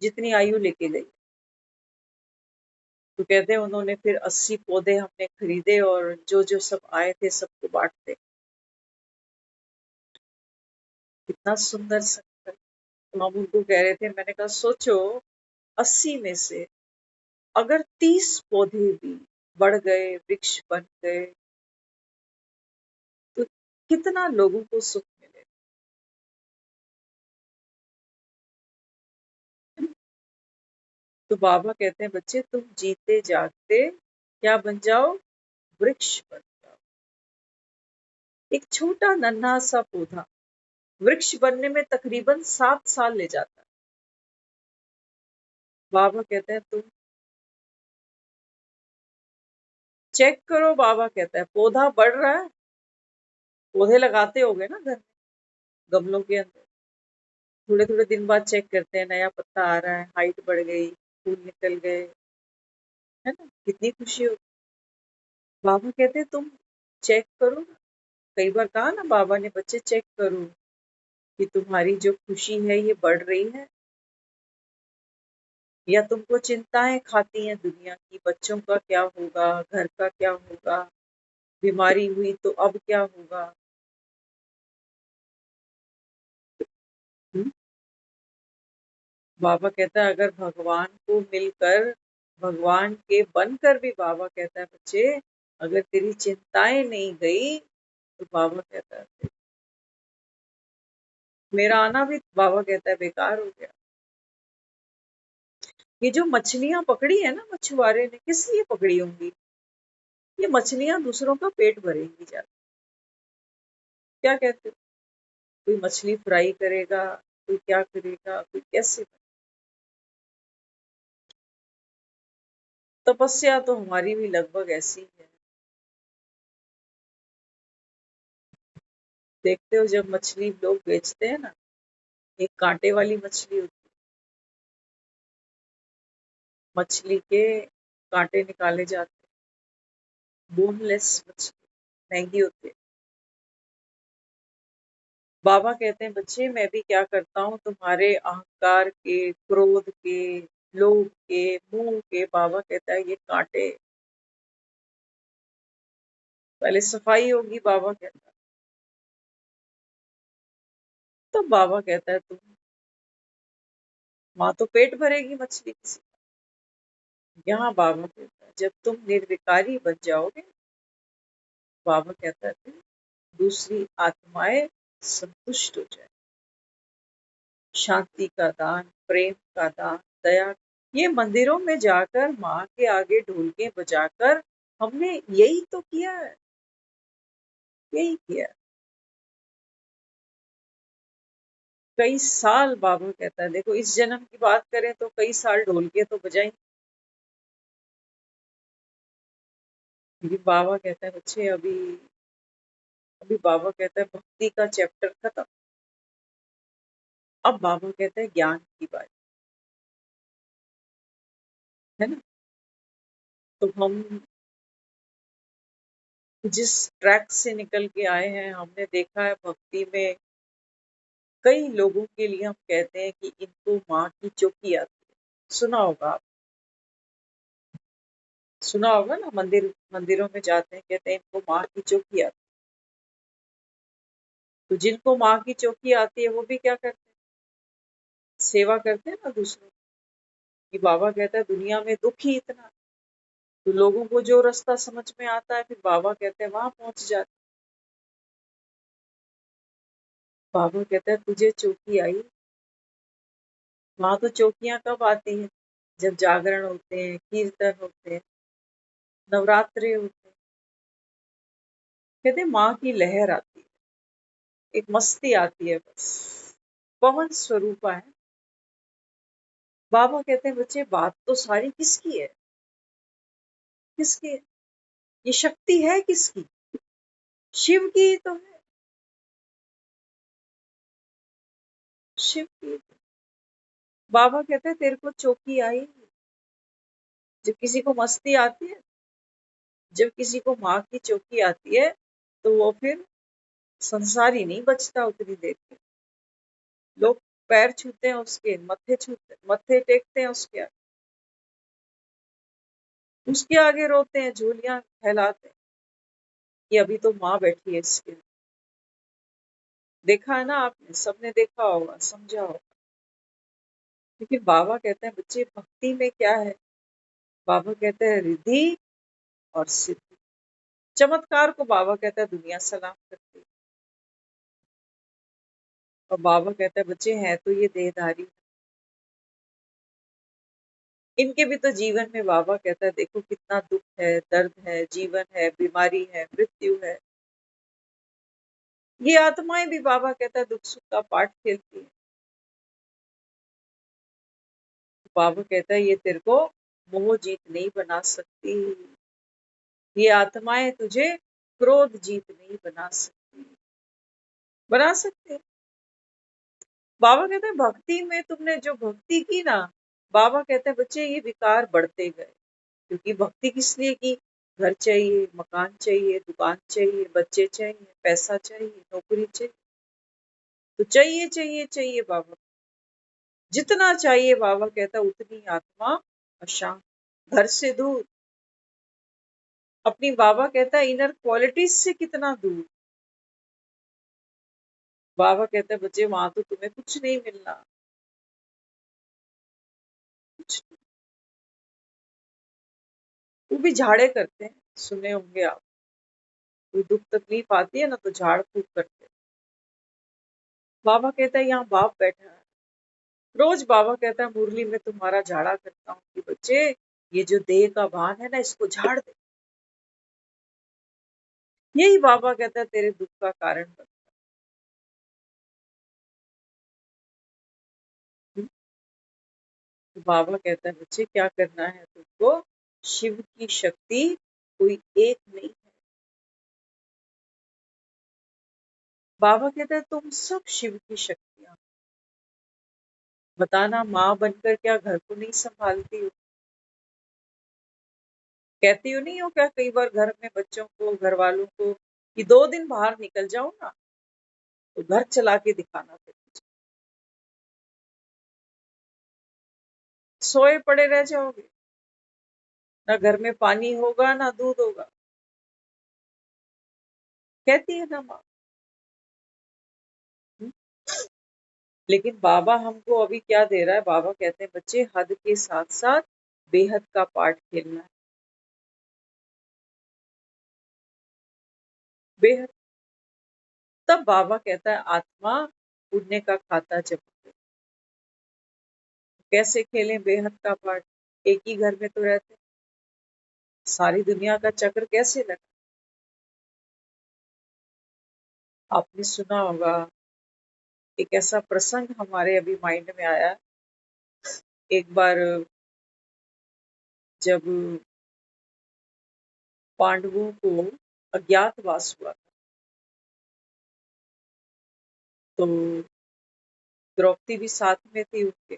जितनी आयु लेके गई। तो कहते हैं उन्होंने फिर 80 पौधे हमने खरीदे और जो जो सब आए थे सबको बांटते। कितना सुंदर संकल्प। तो हम उनको कह रहे थे, मैंने कहा सोचो 80 में से अगर 30 पौधे भी बढ़ गए, वृक्ष बन गए, तो कितना लोगों को सुख मिले। तो बाबा कहते हैं बच्चे तुम जीते जागते क्या बन जाओ? वृक्ष बन जाओ। एक छोटा नन्हा सा पौधा वृक्ष बनने में तकरीबन 7 साल ले जाता है। बाबा कहते हैं तुम चेक करो। बाबा कहता है पौधा बढ़ रहा है। पौधे लगाते होगे ना घर में, गमलों के अंदर, थोड़े थोड़े दिन बाद चेक करते हैं नया पत्ता आ रहा है, हाइट बढ़ गई, फूल निकल गए, है ना? कितनी खुशी होती। बाबा कहते हैं तुम चेक करो ना। कई बार कहा ना बाबा ने, बच्चे चेक करो कि तुम्हारी जो खुशी है ये बढ़ रही है, या तुमको चिंताएं खाती हैं दुनिया की, बच्चों का क्या होगा, घर का क्या होगा, बीमारी हुई तो अब क्या होगा। हम्म? बाबा कहता है अगर भगवान को मिलकर, भगवान के बनकर भी, बाबा कहता है बच्चे अगर तेरी चिंताएं नहीं गई तो बाबा कहता है मेरा आना भी, बाबा कहता है बेकार हो गया। ये जो मछलियां पकड़ी है ना मछुआरे ने, किस लिए पकड़ी होंगी? ये मछलियां दूसरों का पेट भरेंगी जाकर। क्या कहते हो? कोई मछली फ्राई करेगा, कोई क्या करेगा, कोई कैसे। तपस्या तो हमारी भी लगभग ऐसी ही है। देखते हो जब मछली लोग बेचते हैं ना, एक कांटे वाली मछली होती है, मछली के कांटे निकाले जाते हैं, बोनलेस मछली महंगी होती है। बाबा कहते हैं बच्चे मैं भी क्या करता हूँ तुम्हारे अहंकार के, क्रोध के, लोभ के, मोह के, बाबा कहता है ये कांटे, पहले सफाई होगी, बाबा कहता है। तो बाबा कहता है तुम वहां तो पेट भरेगी मछली किसी का। यहाँ बाबा कहता है जब तुम निर्विकारी बन जाओगे, बाबा कहता है फिर दूसरी आत्माएं संतुष्ट हो जाए। शांति का दान, प्रेम का दान, दया, ये मंदिरों में जाकर माँ के आगे ढोलके बजाकर हमने यही तो किया है, यही किया है। कई साल बाबा कहता है, देखो इस जन्म की बात करें तो कई साल ढोलके तो बजाई। लेकिन बाबा कहता है बच्चे अभी अभी बाबा कहता है भक्ति का चैप्टर खत्म, अब बाबा कहता है ज्ञान की बात, है ना। तो हम जिस ट्रैक से निकल के आए हैं, हमने देखा है भक्ति में कई लोगों के लिए हम कहते हैं कि इनको माँ की चौकी आती है। सुना होगा आप, सुना होगा ना, मंदिरों में जाते हैं कहते हैं इनको माँ की चौकी आती है। तो जिनको माँ की चौकी आती है वो भी क्या करते हैं, सेवा करते हैं ना दूसरों की। बाबा कहता है दुनिया में दुख ही इतना है। तो लोगों को जो रास्ता समझ में आता है फिर बाबा कहते हैं वहां पहुंच जाते। बाबा कहता है तुझे चौकी आई, वहां तो चौकियां कब आती हैं, जब जागरण होते हैं, कीर्तन होते हैं, नवरात्रे होते हैं। कहते हैं माँ की लहर आती है, एक मस्ती आती है, बस पवन स्वरूपा है। बाबा कहते हैं बच्चे बात तो सारी किसकी है, किसकी है, ये शक्ति है किसकी, शिव की ही तो है, शिव की। बाबा कहते हैं तेरे को चौकी आई, जब किसी को मस्ती आती है, जब किसी को माँ की चौकी आती है तो वो फिर संसार ही नहीं बचता उतनी देर के। लोग पैर छूते हैं उसके, मत्थे टेकते हैं उसके आगे रोते हैं, झोलियां फैलाते हैं कि अभी तो माँ बैठी है इसके। देखा है ना आपने, सबने देखा होगा, समझा होगा। लेकिन बाबा कहते हैं बच्चे भक्ति में क्या है, बाबा कहते हैं रिद्धि और सिद्धि। चमत्कार को बाबा कहता है दुनिया सलाम करती है। और बाबा कहता है बच्चे हैं तो ये देहधारी, इनके भी तो जीवन में बाबा कहता है देखो कितना दुख है, दर्द है, जीवन है, बीमारी है, मृत्यु है। ये आत्माएं भी बाबा कहता है दुख सुख का पाठ खेलती है। बाबा कहता है ये तेरे को मोह जीत नहीं बना सकती, ये आत्माएं तुझे क्रोध जीत नहीं बना सकती, बना सकते। बाबा कहते हैं भक्ति में तुमने जो भक्ति की ना, बाबा कहते हैं बच्चे ये विकार बढ़ते गए। क्योंकि भक्ति किस लिए की, घर चाहिए, मकान चाहिए, दुकान चाहिए, बच्चे चाहिए, पैसा चाहिए, नौकरी चाहिए, तो चाहिए चाहिए चाहिए बाबा, जितना चाहिए बाबा कहता उतनी आत्मा अशांत, घर से दूर, अपनी बाबा कहता है इनर क्वालिटीज से कितना दूर। बाबा कहता है बच्चे वहां तो तुम्हें कुछ नहीं मिलना, कुछ नहीं। वो भी झाड़े करते हैं, सुने होंगे आप, कोई दुख तकलीफ आती है ना तो झाड़ फूक करते हैं। बाबा कहता है यहाँ बाप बैठा है, रोज बाबा कहता है मुरली में तुम्हारा झाड़ा करता हूँ कि बच्चे ये जो देह का भान है ना इसको झाड़ दे। यही बाबा कहता है तेरे दुख का कारण बन। तो बाबा कहता है बच्चे क्या करना है तुमको, शिव की शक्ति कोई एक नहीं है। बाबा कहता है तुम सब शिव की शक्तियां, बताना माँ बनकर क्या घर को नहीं संभालती हो, कहती हो नहीं हो क्या कई बार घर में बच्चों को, घर वालों को कि 2 दिन बाहर निकल जाओ ना, तो घर चला के दिखाना फिर मुझे। सोए पड़े रह जाओगे, ना घर में पानी होगा ना दूध होगा, कहती है ना माँ। हम्म? लेकिन बाबा हमको अभी क्या दे रहा है, बाबा कहते हैं बच्चे हद के साथ साथ बेहद का पाठ खेलना है। बेहद। तब बाबा कहता है आत्मा पुण्य का खाता जमा। कैसे खेलें बेहद का पाठ, एक ही घर में तो रहते हैं, सारी दुनिया का चक्र कैसे लगा। आपने सुना होगा, एक ऐसा प्रसंग हमारे अभी माइंड में आया। एक बार जब पांडवों को अज्ञातवास हुआ था, तो द्रौपदी भी साथ में थी उनके।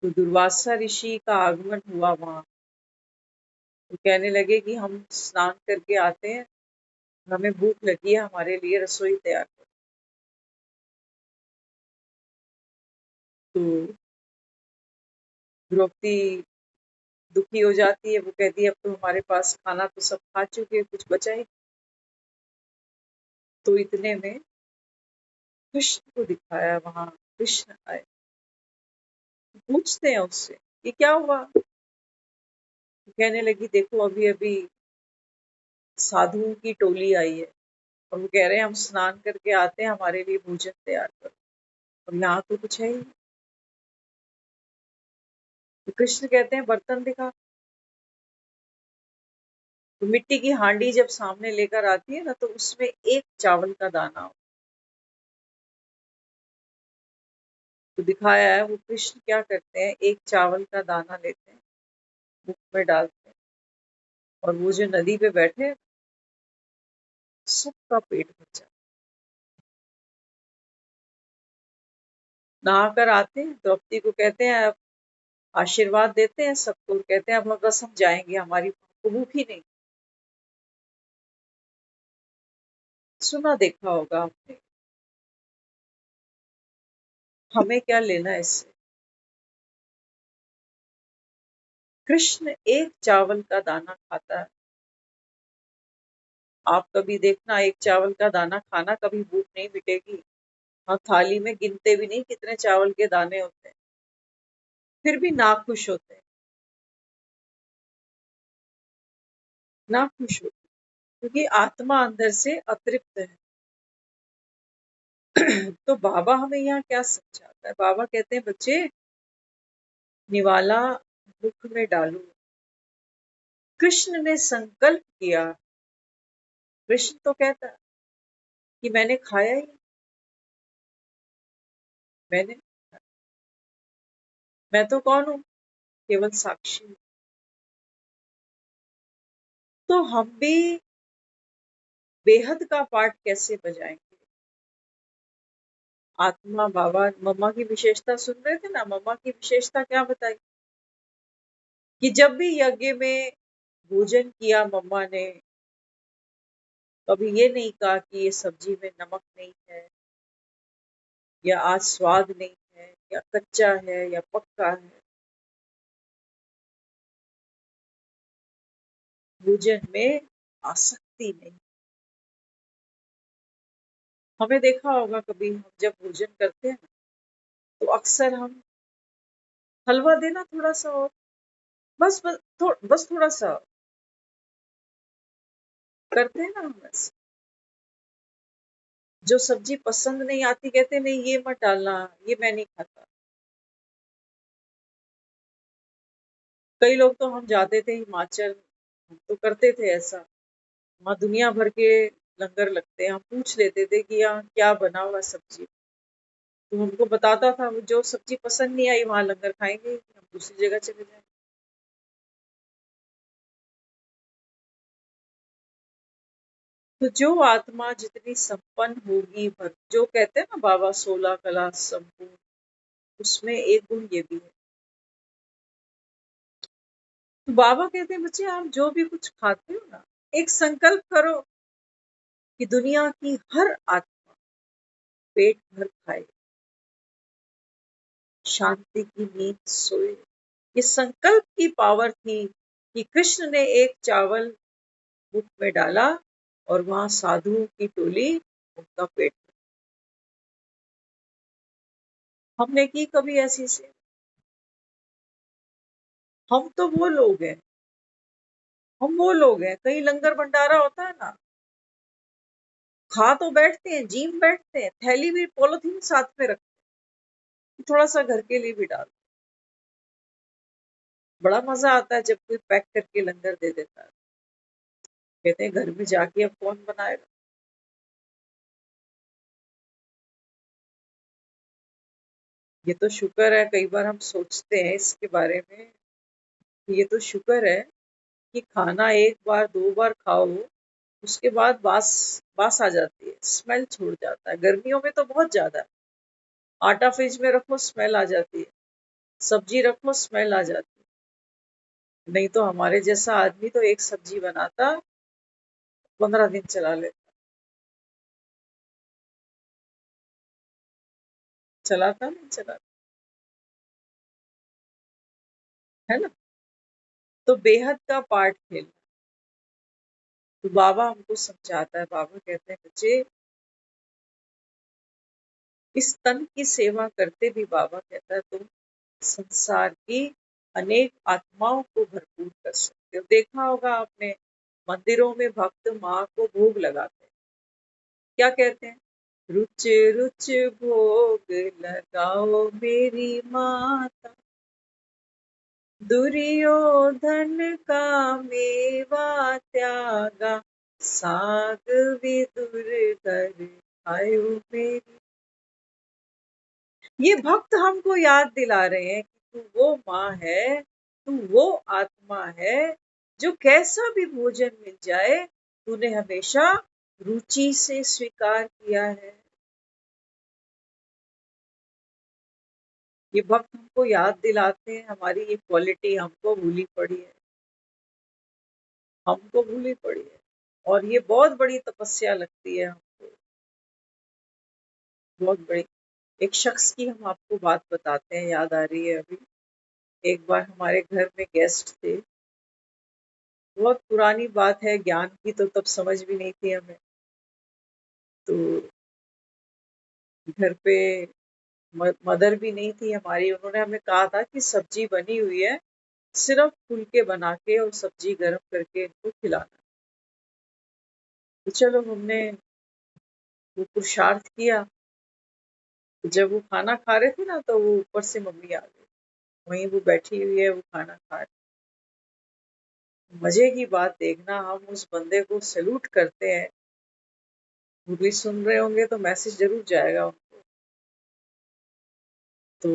तो दुर्वासा ऋषि का आगमन हुआ वहां। तो कहने लगे कि हम स्नान करके आते हैं, हमें भूख लगी है, हमारे लिए रसोई तैयार करो। तो द्रौपदी दुखी हो जाती है, वो कहती है अब तो हमारे पास खाना तो सब खा चुके हैं, कुछ बचा ही नहीं। तो इतने में कृष्ण को दिखाया वहां। कृष्ण आए, पूछते हैं उससे कि क्या हुआ। तो कहने लगी देखो अभी अभी साधुओं की टोली आई है, और वो कह रहे हैं हम स्नान करके आते हैं, हमारे लिए भोजन तैयार करो, और यहाँ तो कुछ है ही नहीं। तो कृष्ण कहते हैं बर्तन दिखा। तो मिट्टी की हांडी जब सामने लेकर आती है ना, तो उसमें एक चावल का दाना हो। तो दिखाया है, वो कृष्ण क्या करते हैं, एक चावल का दाना लेते हैं, मुख में डालते हैं, और वो जो नदी पे बैठे हैं, सबका पेट भर जाता है। नहाकर आते हैं, द्रौपदी को कहते हैं अब आशीर्वाद देते हैं सबको, कहते हैं अब बस हम जाएंगे, हमारी भूख ही नहीं। सुना देखा होगा आपने, हमें क्या लेना है इससे। कृष्ण एक चावल का दाना खाता है। आप कभी देखना, एक चावल का दाना खाना, कभी भूख नहीं मिटेगी। हम थाली में गिनते भी नहीं कितने चावल के दाने होते हैं, फिर भी ना खुश होते हैं, ना खुश होते हैं, क्योंकि आत्मा अंदर से अतृप्त है। तो बाबा हमें यहाँ क्या समझाता है, बाबा कहते हैं बच्चे निवाला मुख में डालो। कृष्ण ने संकल्प किया, कृष्ण तो कहता है कि मैंने खाया ही, मैंने, मैं तो कौन हूँ, केवल साक्षी हूँ। तो हम भी बेहद का पाठ कैसे बजाएंगे। आत्मा बाबा मम्मा की विशेषता सुन रहे थे ना, मम्मा की विशेषता क्या बताई, कि जब भी यज्ञ में भोजन किया मम्मा ने, कभी ये नहीं कहा कि ये सब्जी में नमक नहीं है, या आज स्वाद नहीं है, या कच्चा है या पक्का है। भोजन में आसक्ति नहीं। हमें देखा होगा कभी हम जब भोजन करते हैं ना, तो अक्सर हम हलवा देना थोड़ा सा और, बस थोड़ा सा करते हैं ना हम ऐसे। जो सब्जी पसंद नहीं आती कहते नहीं ये मत डालना, ये मैं नहीं खाता। कई लोग तो हम जाते थे हिमाचल, हम तो करते थे ऐसा, वहाँ दुनिया भर के लंगर लगते हैं, हम पूछ लेते थे कि यहाँ क्या बना हुआ सब्जी। तो हमको बताता था वो जो सब्जी पसंद नहीं आई वहां लंगर खाएंगे, हम दूसरी जगह चले जाएंगे। तो जो आत्मा जितनी संपन्न होगी, जो कहते हैं ना बाबा 16 कला संपूर्ण, उसमें एक गुण ये भी है। तो बाबा कहते हैं बच्चे आप जो भी कुछ खाते हो ना, एक संकल्प करो कि दुनिया की हर आत्मा पेट भर खाए, शांति की नींद सोए। ये संकल्प की पावर थी कि कृष्ण ने एक चावल मुख में डाला और वहां साधुओं की टोली उनका पेट। हमने की कभी ऐसी से? हम तो वो लोग हैं, हम वो लोग हैं, कहीं लंगर भंडारा होता है ना, खा तो बैठते हैं, जिम बैठते हैं, थैली भी पॉलिथीन साथ में रखते हैं, थोड़ा सा घर के लिए भी डाल। बड़ा मजा आता है जब कोई पैक करके लंगर दे देता है। कहते हैं घर में जाके अब कौन बनाएगा। ये तो शुक्र है, कई बार हम सोचते हैं इसके बारे में, ये तो शुक्र है कि खाना एक बार दो बार खाओ, उसके बाद बास बास आ जाती है, स्मेल छोड़ जाता है। गर्मियों में तो बहुत ज्यादा है। आटा फ्रिज में रखो स्मेल आ जाती है, सब्जी रखो स्मेल आ जाती है। नहीं तो हमारे जैसा आदमी तो एक सब्जी बनाता 15 दिन चला लेता, चलाता नहीं चलाता, है ना। तो बेहद का पार्ट खेलना। तो बाबा हमको समझाता है, बाबा कहते हैं बच्चे, इस तन की सेवा करते भी बाबा कहता है तुम संसार की अनेक आत्माओं को भरपूर कर सकते हो। देखा होगा आपने, मंदिरों में भक्त माँ को भोग लगाते हैं, क्या कहते हैं? रुच रुच भोग लगाओ मेरी माता, दुर्योधन का मेवा त्यागा, साग विदुर घर आयो मेरी। ये भक्त हमको याद दिला रहे हैं कि तू वो माँ है, तू वो आत्मा है, जो कैसा भी भोजन मिल जाए तूने हमेशा रुचि से स्वीकार किया है। ये भक्त हमको याद दिलाते हैं, हमारी ये क्वालिटी हमको भूली पड़ी है, हमको भूली पड़ी है। और ये बहुत बड़ी तपस्या लगती है हमको, बहुत बड़ी। एक शख्स की हम आपको बात बताते हैं, याद आ रही है अभी। एक बार हमारे घर में गेस्ट थे, बहुत पुरानी बात है, ज्ञान की तो तब समझ भी नहीं थी हमें। तो घर पे मदर भी नहीं थी हमारी, उन्होंने हमें कहा था कि सब्जी बनी हुई है, सिर्फ फुलके बना के और सब्जी गर्म करके इनको खिलाना। तो चलो हमने वो पुरुषार्थ किया। जब वो खाना खा रहे थे ना, तो वो ऊपर से मम्मी आ गई, वहीं वो बैठी हुई है, वो खाना खा रही। मजे की बात देखना, हम उस बंदे को सैल्यूट करते हैं, वो भी सुन रहे होंगे तो मैसेज जरूर जाएगा उनको। तो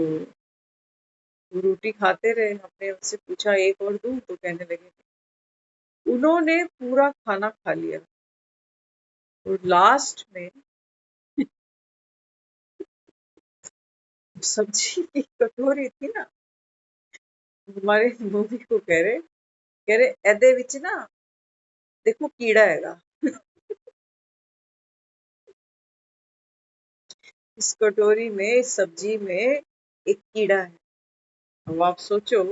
वो रोटी खाते रहे, हमने उनसे पूछा एक और दूं, तो कहने लगे। उन्होंने पूरा खाना खा लिया और लास्ट में सब्जी की कटोरी थी ना, हमारे मूवी को कह रहे एदे विच ना देखो कीड़ा हैगा। इस कटोरी में, इस सब्जी में एक कीड़ा है। अब आप सोचो,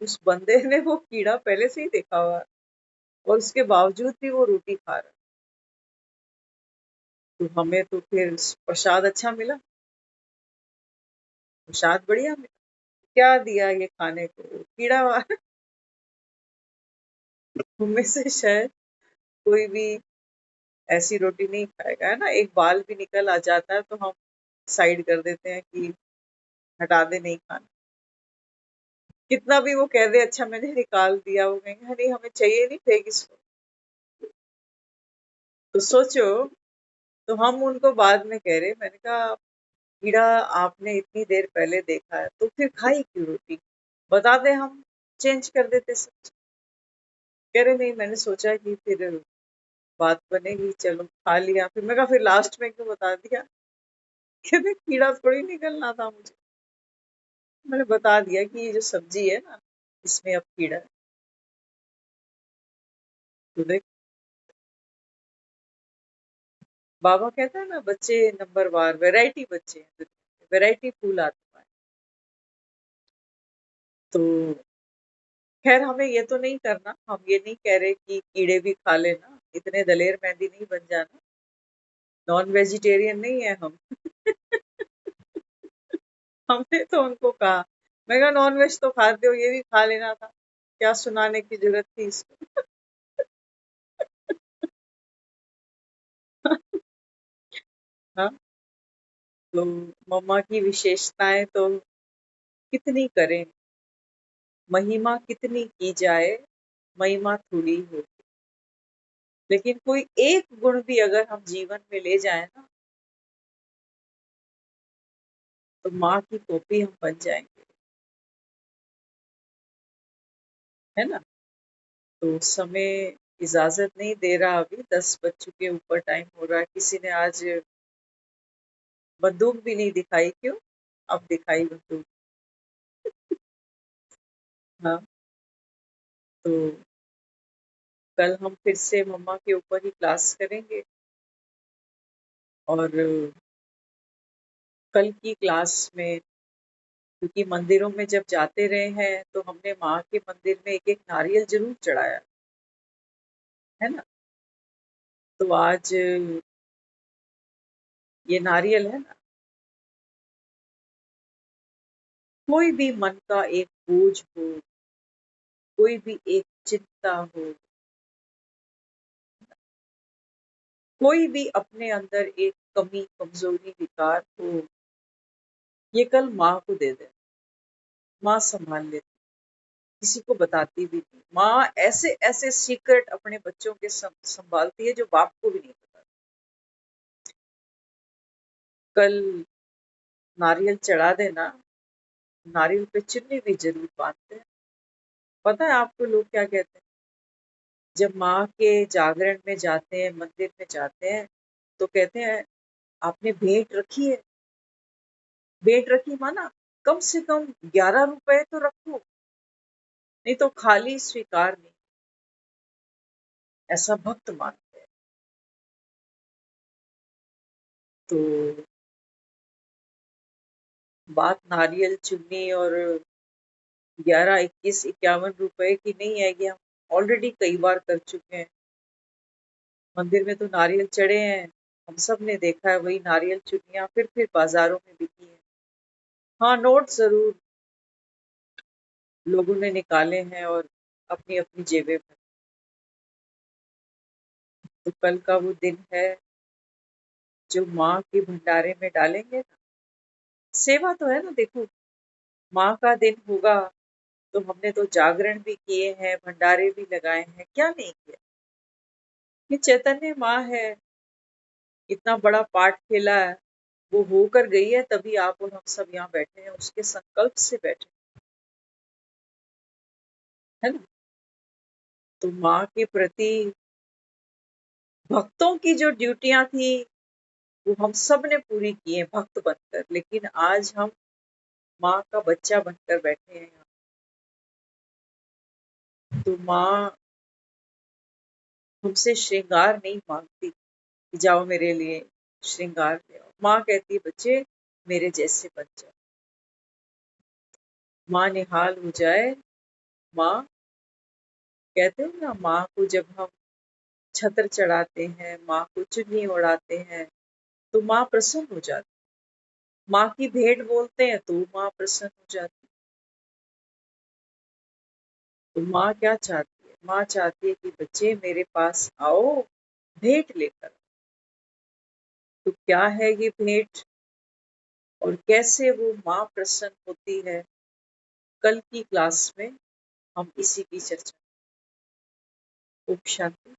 उस बंदे ने वो कीड़ा पहले से ही देखा हुआ है, और उसके बावजूद भी वो रोटी खा रहा है। तो हमें तो फिर प्रसाद अच्छा मिला, प्रसाद बढ़िया मिला। क्या दिया ये खाने को? कीड़ा वाला। उनमें से शायद कोई भी ऐसी रोटी नहीं खाएगा, है ना। एक बाल भी निकल आ जाता है तो हम साइड कर देते हैं कि हटा दे, नहीं खाना। कितना भी वो कह दे अच्छा मैंने निकाल दिया, वो कहेंगे नहीं हमें चाहिए नहीं, फेंक इसको। तो सोचो, तो हम उनको बाद में कह रहे, मैंने कहा कीड़ा आपने इतनी देर पहले देखा है तो फिर खाई क्यों रोटी? बता दे, हम चेंज कर देते सब। कह रहे नहीं, मैंने सोचा कि फिर बात बनेगी, चलो खा लिया। फिर मैं कहा फिर लास्ट में क्यों बता दिया? कहते कीड़ा थोड़ी निकलना था मुझे, मैंने बता दिया कि ये जो सब्जी है ना, इसमें अब कीड़ा है। तो देख, बाबा कहता है ना, बच्चे नंबरवार वैरायटी बच्चे हैं दुनिया में, वैरायटी फूल आत्मा है। तो खैर हमें ये तो नहीं करना, हम ये नहीं कह रहे कि कीड़े भी खा लेना, इतने दलेर मेहंदी नहीं बन जाना, नॉन वेजिटेरियन नहीं है हम। हमने तो उनको कहा, मैं कहा नॉन वेज तो खाते हो, ये भी खा लेना था, क्या सुनाने की जरूरत थी इसको। हाँ, तो मम्मा की विशेषताएं तो कितनी करें, महिमा कितनी की जाए, महिमा थोड़ी हो। लेकिन कोई एक गुण भी अगर हम जीवन में ले जाए ना, तो माँ की कॉपी हम बन जाएंगे, है ना। तो समय इजाजत नहीं दे रहा, अभी 10 बज चुके, ऊपर टाइम हो रहा है। किसी ने आज बंदूक भी नहीं दिखाई, क्यों? अब दिखाई बंदूक। हाँ, तो कल हम फिर से मम्मा के ऊपर ही क्लास करेंगे। और कल की क्लास में, क्योंकि मंदिरों में जब जाते रहे हैं तो हमने माँ के मंदिर में एक एक नारियल जरूर चढ़ाया, है ना। तो आज ये नारियल है ना, कोई भी मन का एक बोझ हो, कोई भी एक चिंता हो, कोई भी अपने अंदर एक कमी कमजोरी विकार हो, ये कल माँ को दे दे, माँ संभाल लेती, किसी को बताती भी नहीं। माँ ऐसे ऐसे सीक्रेट अपने बच्चों के संभालती है जो बाप को भी नहीं पता। कल नारियल चढ़ा देना, नारियल पे चुन्नी भी जरूर बांधते हैं। पता है आपको लोग क्या कहते हैं? जब माँ के जागरण में जाते हैं, मंदिर में जाते हैं, तो कहते हैं आपने भेंट रखी है। भेंट रखी माना कम से कम 11 रुपए तो रखो, नहीं तो खाली स्वीकार नहीं। ऐसा भक्त मानते हैं। तो बात नारियल चुन्नी और 11, 21, 51 रुपए की नहीं है, ये हम ऑलरेडी कई बार कर चुके हैं। मंदिर में तो नारियल चढ़े हैं, हम सब ने देखा है, वही नारियल चुन्नियां फिर बाजारों में बिकी है। हाँ, नोट जरूर लोगों ने निकाले हैं और अपनी अपनी जेबें भरी। तो कल का वो दिन है जो माँ के भंडारे में डालेंगे ना। सेवा तो है ना, देखो, माँ का दिन होगा तो हमने तो जागरण भी किए हैं, भंडारे भी लगाए हैं, क्या नहीं किया। ये चैतन्य माँ है, इतना बड़ा पाठ खेला है, वो होकर गई है, तभी आप और हम सब यहाँ बैठे हैं, उसके संकल्प से बैठे, है ना। तो माँ के प्रति भक्तों की जो ड्यूटियां थी, वो हम सब ने पूरी की है भक्त बनकर। लेकिन आज हम माँ का बच्चा बनकर बैठे हैं यहाँ। तो माँ हमसे श्रृंगार नहीं मांगती कि जाओ मेरे लिए श्रृंगार ले आओ। माँ कहती है बच्चे मेरे जैसे बन जाओ। माँ निहाल हो जाए। माँ, कहते हैं ना, माँ को जब हम छत्र चढ़ाते हैं, माँ को चुन्नी ओढ़ाते हैं, तो माँ प्रसन्न हो जाती। माँ की भेंट बोलते हैं तो माँ प्रसन्न हो जाती। तो माँ क्या चाहती है? माँ चाहती है कि बच्चे मेरे पास आओ, भेंट लेकर। तो क्या है ये भेंट और कैसे वो माँ प्रसन्न होती है, कल की क्लास में हम इसी की चर्चा। ओम शांति।